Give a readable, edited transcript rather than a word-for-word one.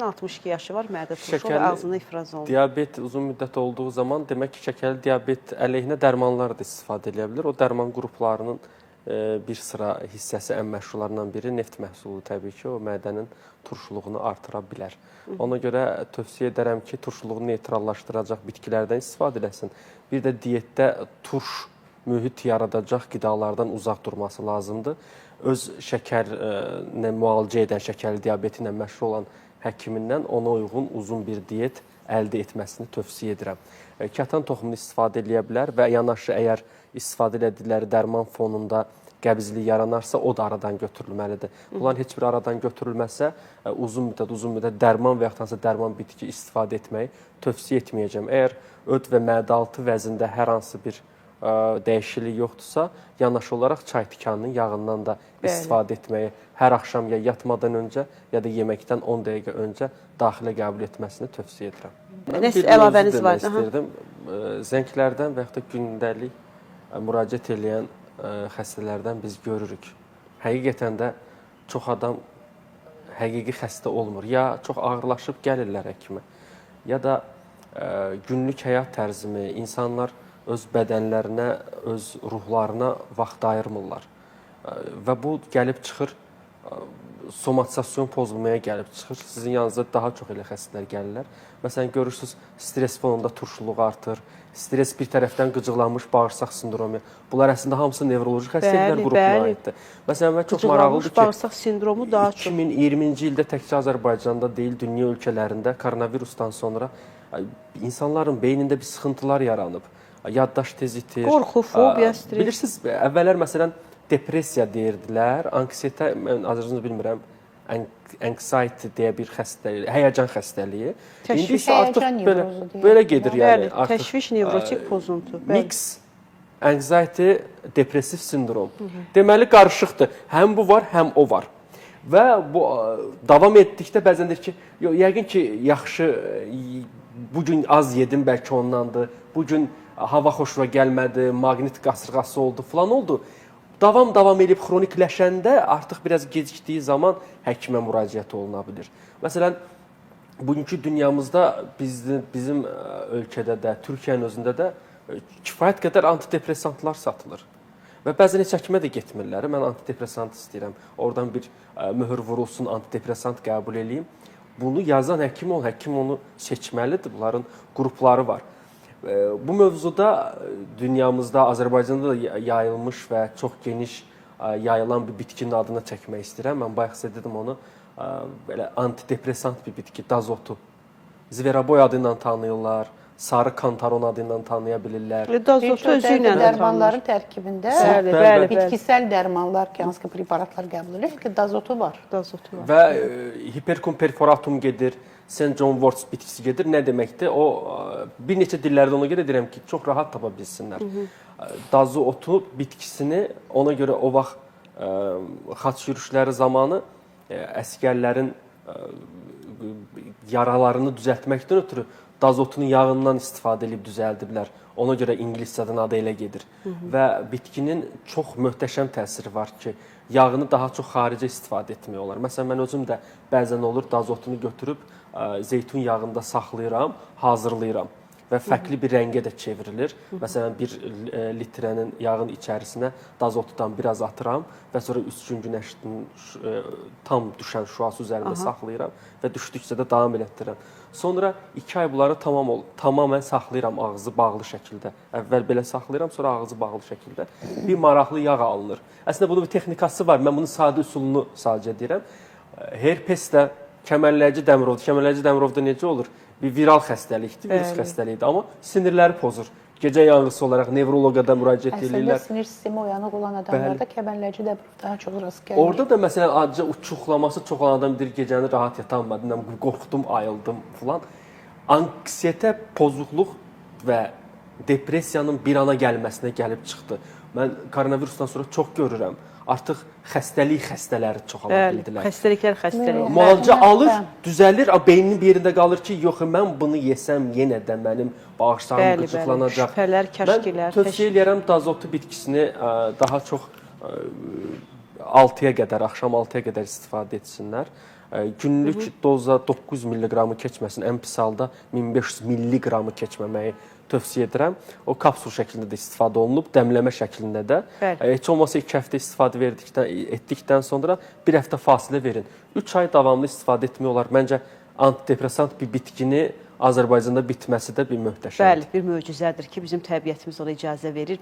62 yaşı var, mədə turşu və ağzında ifraz olunur. Diabet uzun müddət olduğu zaman demək ki, şəkərli diabet əleyhinə dərmanlar da istifadə edə bilər. O dərman qruplarının bir sıra hissəsi ən məşhurlarından biri neft məhsulu təbii ki, o mədənin turşuluğunu artıra bilər. Ona görə tövsiyə edərəm ki, turşuluğunu neytrallaşdıracaq bitkilərdən istifadə eləsin. Bir də diyetdə turş mühit yaradacaq qidalardan uzaq durması lazımdır. Öz şəkərlə müalicə edən, şəkərli diabeti ilə məşğul olan həkimindən ona uyğun uzun bir diyet əldə etməsini tövsiyə edirəm. Kətan toxumunu istifadə edə bilər və yanaşı əgər istifadə etdikləri dərman fonunda qəbizlik yaranarsa, o da aradan götürülməlidir. Bunların heç bir aradan götürülməsə, uzun müddət dərman və yaxud dərman bitki istifadə etməyi tövsiyə etməyəcəm. Əgər öd və mədə-altı vəzində hər hansı bir dəyişiklik yoxdursa, yanaşı olaraq çay tikanının yağından da istifadə etməyi hər axşam ya yatmadan öncə, ya da yeməkdən 10 dəqiqə öncə daxilə qəbul etməsini tövsiyə edirəm. Nəsə əlavəniz var? İstəyirdim. Zənglərdən və yaxud da gündəlik müraciət edən xəstələrdən biz görürük. Həqiqətən də çox adam həqiqi xəstə olmur. Ya çox ağırlaşıb gəlirlər həkimə, ya da günlük həyat tərzimi, insanlar öz bədənlərinə, öz ruhlarına vaxt ayırmırlar. Və bu gəlib çıxır, somatisasiyon pozulmaya gəlib çıxır. Sizin yanınıza daha çox elə xəstələr gəlirlər. Məsələn, görürsünüz, stres fonunda turşuluq artır, stres bir tərəfdən qıcıqlanmış bağırsaq sindromu. Bunlar əslində hamısı nevroloji xəstəliklər qrupuna aiddir. Məsələn, mən çox maraqlıdır ki, bağırsaq sindromu daha çox 2020-ci ildə təkcə Azərbaycanda deyil, dünya ölkələrində koronavirusdan sonra insanların beynində bir sıxıntılar yaranıb. Yaddaş tez itir. Qorxu, fobiya, stres. Bilirsiniz, əvvəllər məsələn depressiya deyirdilər, anksiyetə, mən azərbaycanca bilmirəm, anxiety deyə bir xəstəlik, həyəcan xəstəliyi. İndi isə artıq belə gedir yəni. Təşviş, nevrotik pozuntu. Mix, anxiety, depressiv sindrom. Deməli qarışıqdır. Həm bu var, həm o var. Və bu davam etdikdə bəzən deyir ki, yəqin ki, yaxşı, bugün az yedim, bəlkə ondandır. Bugün hava xoşuma gəlmədi, maqnit qasırğası oldu, falan oldu. Davam edib xronikləşəndə artıq biraz gecikdiyi zaman həkimə müraciət oluna bilir. Məsələn, bugünkü dünyamızda bizim ölkədə də, Türkiyənin özündə də kifayət qədər antidepressantlar satılır. Və bəzən heç həkimə də getmirlər. Mən antidepressant istəyirəm. Oradan bir möhür vurulsun, antidepressant qəbul edeyim. Bunu yazan həkim onu seçməlidir. Bunların qrupları var. Bu mövzuda dünyamızda, Azərbaycanda da yayılmış və çox geniş yayılan bir bitkinin adını çəkmək istəyirəm. Mən bayaq sizə dedim onu, belə antidepressant bir bitki, dazotu. Zveraboy adı ilə tanıyırlar, sarı kantaron adı ilə tanıya bilirlər. Dazotu özü ilə dərmanların tərkibində bitkisel dərmanlar, hansı ki, preparatlar qəbul edilir ki, dazotu var. Və hiperkum perforatum gedir. St. John Wort bitkisi gedir. Nə deməkdir? O bir neçə dillərdə ona görə deyirəm ki, çox rahat tapa bilsinlər. Dazı otu bitkisini ona görə o vaxt xaç yürüşləri zamanı əsgərlərin yaralarını düzəltməkdən ötürü dazotunun yağından istifadə edib düzəldiblər. Ona görə ingiliscədən adı elə gedir. Və bitkinin çox möhtəşəm təsiri var ki, yağını daha çox xaricə istifadə etmək olar. Məsələn, mən özüm də bəzən olur dazotunu götürüb zeytun yağında saxlayıram, hazırlayıram və fərqli bir rəngə də çevrilir. Məsələn, bir litrənin yağın içərisinə dazotudan biraz atıram və sonra 3 gün günəşin tam düşən şüası üzərində saxlayıram və düşdükcə də davam elətdirirəm. Sonra 2 ay bunları tamamən saxlayıram ağzı bağlı şəkildə. Əvvəl belə saxlayıram, sonra ağzı bağlı şəkildə. Bir maraqlı yağ alınır. Əslində bunun bir texnikası var. Mən bunun sadə üsulunu sadəcə deyirəm. Herpes də kəmərləyici dəmirovdur. Kəmərləyici dəmirovda necə olur? Bir viral xəstəlikdir, virus xəstəliyidir, amma sinirləri pozur. Gecə yanğısı olaraq nevroloqa da müraciət edirlər. Əslində sinir sistemi oyanıq olan adamlarda kəmərləyici dəmirov daha çox rast gəlir. Orada da məsələn acı uçuqlaması çox olan adam deyir, gecəni rahat yatamadım, qorxdum, ayıldım falan. Anksiyetə, pozğunluq və depressiyanın bir ana gəlməsinə gəlib çıxdı. Mən koronavirusdan sonra çox görürəm. Artıq xəstələri çoxala bildilər. Xəstəliklər. Müalicə alır, düzəlir, beyninin bir yerində qalır ki, yox, mən bunu yesəm yenə də mənim bağırsağım qıcıqlanacaq. Şübhələr, kəşkilər. Mən tövsiyə edirəm dazotu bitkisini daha çox 6-ya qədər, axşam 6-ya qədər istifadə etsinlər. Günlük doza 900 mq keçməsin, ən pis halda 1500 mq keçməməyi tövsiyə edirəm. O kapsul şəklində də istifadə olunub, dəmləmə şəklində də. Heç olmasa 2 həftə istifadə etdikdən sonra 1 həftə fasilə verin. 3 ay davamlı istifadə etmək olar. Məncə antidepressant bir bitkini Azərbaycanda bitməsi də bir möhtəşəmdir. Bəli, bir möcüzədir ki, bizim təbiətimiz ona icazə verir.